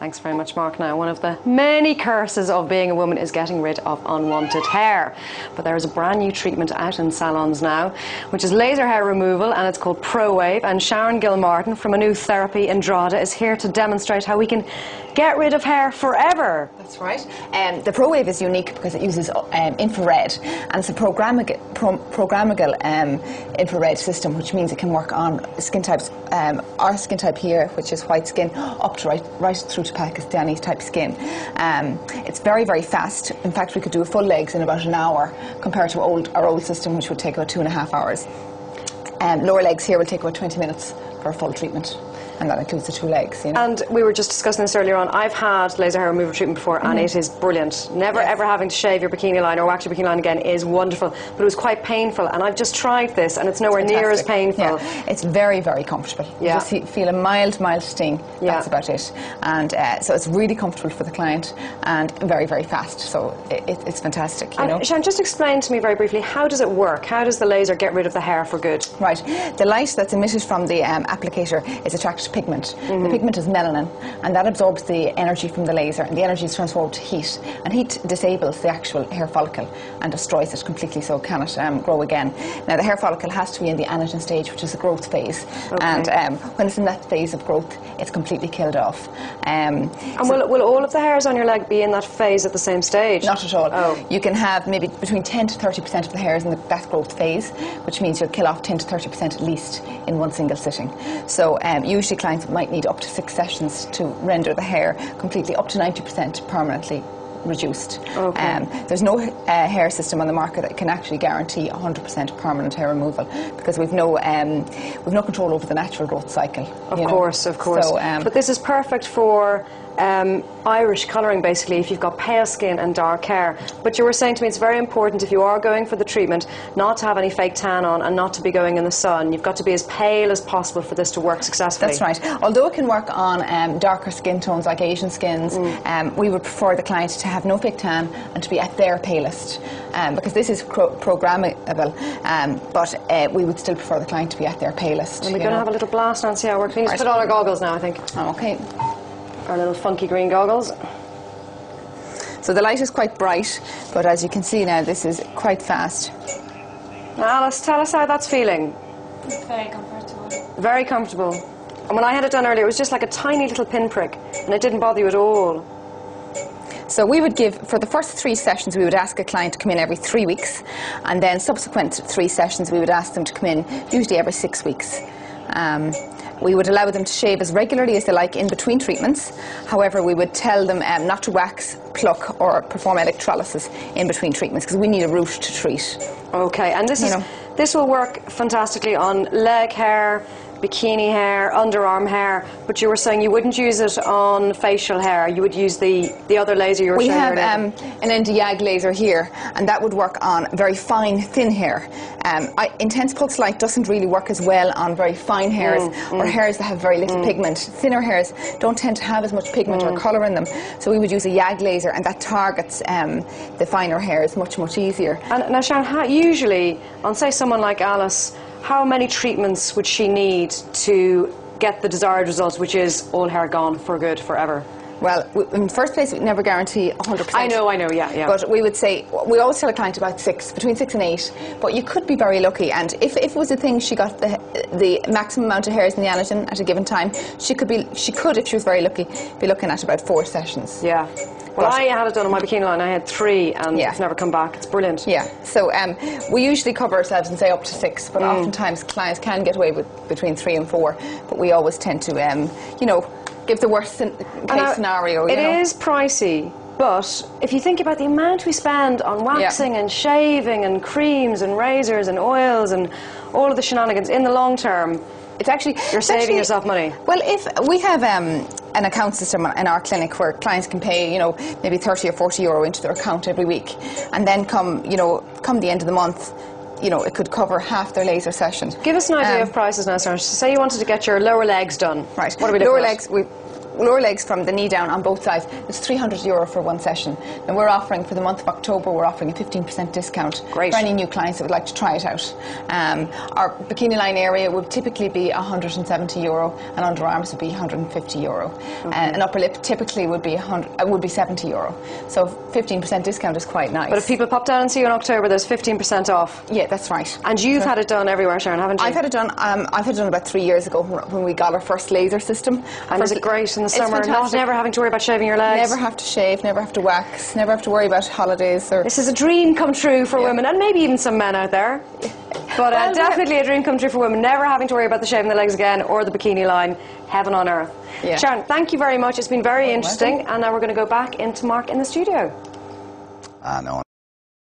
Thanks very much, Mark. Now, one of the many curses of being a woman is getting rid of unwanted hair. But there is a brand new treatment out in salons now, which is laser hair removal, and it's called ProWave. And Sharon Gilmartin from Anu Therapy in Drogheda is here to demonstrate how we can get rid of hair forever. That's right. The ProWave is unique because it uses infrared, and it's a programmable infrared system, which means it can work on skin types, our skin type here, which is white skin, up to right through to Pakistani type skin. It's very, very fast. In fact, we could do full legs in about an hour compared to our old system, which would take about 2.5 hours. Lower legs here will take about 20 minutes for a full treatment. And that includes the 2 legs, you know. And we were just discussing this earlier on. I've had laser hair removal treatment before, and it is brilliant. Never ever having to shave your bikini line or wax your bikini line again is wonderful. But it was quite painful, and I've just tried this, and it's nowhere near as painful. Yeah. It's very, very comfortable. You just feel a mild sting. That's about it. And so it's really comfortable for the client and very, very fast. So it's fantastic. You know. Sharon, just explain to me very briefly, how does it work? How does the laser get rid of the hair for good? Right. The light that's emitted from the applicator is attracted to pigment. The pigment is melanin, and that absorbs the energy from the laser, and the energy is transformed to heat, and heat disables the actual hair follicle and destroys it completely, so it cannot grow again. Now, the hair follicle has to be in the anagen stage, which is the growth phase, and when it's in that phase of growth, it's completely killed off. And will all of the hairs on your leg be in that phase at the same stage? Not at all. Oh. You can have maybe between 10 to 30% of the hairs in that growth phase, which means you'll kill off 10 to 30% at least in one single sitting. So usually clients might need up to 6 sessions to render the hair completely up to 90% permanently reduced. There's no hair system on the market that can actually guarantee 100% permanent hair removal, because we've no control over the natural growth cycle. Of course. So, but this is perfect for Irish colouring, basically, if you've got pale skin and dark hair. But you were saying to me it's very important, if you are going for the treatment, not to have any fake tan on and not to be going in the sun. You've got to be as pale as possible for this to work successfully. That's right. Although it can work on darker skin tones like Asian skins, we would prefer the client to have no fake tan and to be at their palest, because this is programmable, but we would still prefer the client to be at their palest. And we're going to have a little blast and see how it works. We need to put on our goggles now, I think. Okay. Our little funky green goggles. So the light is quite bright, but as you can see now, this is quite fast. Alice, tell us how that's feeling. It's very comfortable. Very comfortable. And when I had it done earlier, it was just like a tiny little pinprick, and it didn't bother you at all. So we would give, for the first 3 sessions, we would ask a client to come in every 3 weeks, and then subsequent 3 sessions, we would ask them to come in usually every 6 weeks. We would allow them to shave as regularly as they like in between treatments. However, we would tell them not to wax, pluck or perform electrolysis in between treatments, because we need a root to treat. Okay, and this will work fantastically on leg hair, bikini hair, underarm hair, but you were saying you wouldn't use it on facial hair. You would use the other laser you were showing earlier. We have an Nd:YAG laser here, and that would work on very fine, thin hair. Intense pulse light doesn't really work as well on very fine hairs or hairs that have very little pigment. Thinner hairs don't tend to have as much pigment or colour in them, so we would use a YAG laser, and that targets the finer hairs much, much easier. And now, Sharon, usually on, say, someone like Alice, how many treatments would she need to get the desired results, which is all hair gone for good, forever? Well, in the first place, we never guarantee 100%. I know, yeah. But we would say, we always tell a client about 6, between 6 and 8, but you could be very lucky, and if it was a thing she got the maximum amount of hairs in the anagen at a given time, she could, if she was very lucky, be looking at about 4 sessions. Yeah. Well, I had it done on my bikini line. I had 3, and it's never come back. It's brilliant. Yeah. So we usually cover ourselves and say up to 6, but oftentimes clients can get away with between 3 and 4. But we always tend to, give the worst case scenario. It is pricey, but if you think about the amount we spend on waxing and shaving and creams and razors and oils and all of the shenanigans, in the long term, you're saving yourself money. Well, if we have an account system in our clinic where clients can pay, maybe 30 or 40 euro into their account every week, and then come the end of the month, it could cover half their laser session. Give us an idea of prices now, Sarah. Say you wanted to get your lower legs done. Right. What are we looking at? Lower legs, we lower legs from the knee down on both sides, it's €300 for one session. And we're offering, for the month of October, we're offering a 15% discount Great. for any new clients that would like to try it out. Our bikini line area would typically be €170 and underarms would be €150. And upper lip typically would be €70. So 15% discount is quite nice. But if people pop down and see you in October, there's 15% off. Yeah, that's right. And you've had it done everywhere, Sharon, haven't you? I've had it done about 3 years ago when we got our first laser system. And is it great in the It's summer? fantastic. Never having to worry about shaving your legs? Never have to shave, never have to wax, never have to worry about holidays. Or This is a dream come true for women, and maybe even some men out there. But Well, definitely a dream come true for women, never having to worry about the shaving the legs again or the bikini line. Heaven on earth. Yeah. Sharon, thank you very much. It's been very You're interesting. welcome. And now we're going to go back into Mark in the studio. I know.